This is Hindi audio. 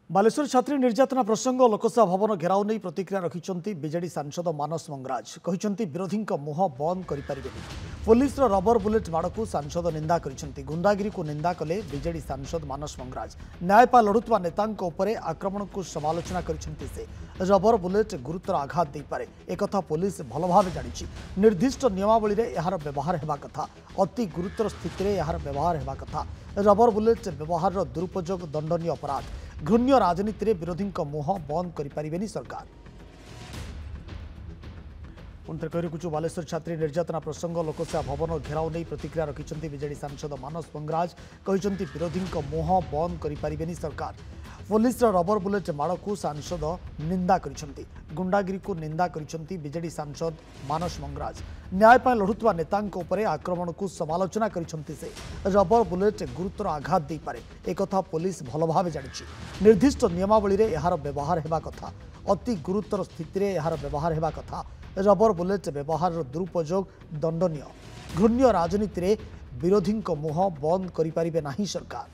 बालेश्वर छात्री निर्यातना प्रसंग लोकसभा भवन घेराव नहीं प्रतिक्रिया रखिंट बीजेडी सांसद मानस मंगराज कहते विरोधी मुह बंद करें पुलिस रबर बुलेट माड़ को सांसद निंदा कर गुंडागिरी को निंदा कले बीजेडी सांसद मानस मंगराज न्याय पा लड़ुवा नेता आक्रमण को समालोचना कर रबर बुलेट गुरुतर आघात दे पारे एक पुलिस भल भाव जानी निर्दिष्ट नियमावली में यार व्यवहार होगा कथा अति गुरुतर स्थित में यार व्यवहार होगा कथा रबर बुलेट व्यवहार दुरुपयोग दंडनीय अपराध घृण्य राजनीति में विरोधी मुह बंद करें सरकार पुनः कह बालेश्वर छात्री निर्यातना प्रसंग लोकसभा भवन घेराव नहीं प्रतिक्रिया रखिंट बीजेडी सांसद मानस मंगराज कहते विरोधी मुह बंद करें सरकार पुलिस रबर बुलेट माड़ को सांसद निंदा कर गुंडागिरी को निंदा कर बीजेडी सांसद मानस मंगराज न्याय पाई लड़ुवा नेता आक्रमण को समालोचना कर रबर बुलेट गुरुतर आघात दे पारे एक पुलिस भल भाव जानी निर्दिष्ट नियमावली में यार व्यवहार होगा कथा अति गुरुतर स्थित में यार व्यवहार होगा कथा रबर बुलेट व्यवहार दुरुपयोग दंडनीय घृण्य राजनीति में विरोधी मुह बंद करें सरकार।